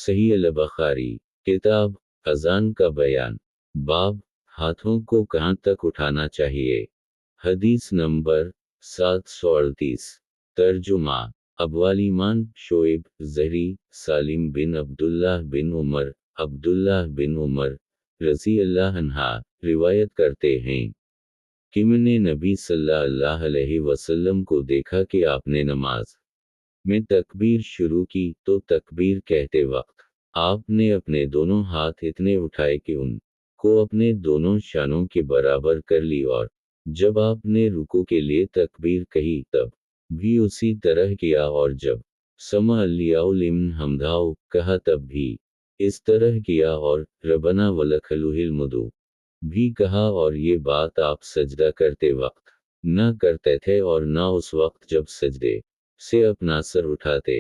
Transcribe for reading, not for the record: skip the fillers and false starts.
صحیح البخاری کتاب اذان کا بیان باب ہاتھوں کو کہاں تک اٹھانا چاہیے۔ حدیث نمبر 738 ترجمہ ابوالایمان شعیب زہری سالم بن عبداللہ بن عمر رضی اللہ عنہ روایت کرتے ہیں کہ میں نے نبی صلی اللہ علیہ وسلم کو دیکھا کہ آپ نے نماز میں تکبیر شروع کی تو تکبیر کہتے وقت آپ نے اپنے دونوں ہاتھ اتنے اٹھائے کہ ان کو اپنے دونوں شانوں کے برابر کر لی، اور جب آپ نے رکوع کے لیے تکبیر کہی تب بھی اسی طرح کیا، اور جب سمع اللہ لمن حمدہ کہا تب بھی اس طرح کیا، اور ربنا ولک الحمد بھی کہا، اور یہ بات آپ سجدہ کرتے وقت نہ کرتے تھے اور نہ اس وقت جب سجدے سے اپنا سر اٹھاتے۔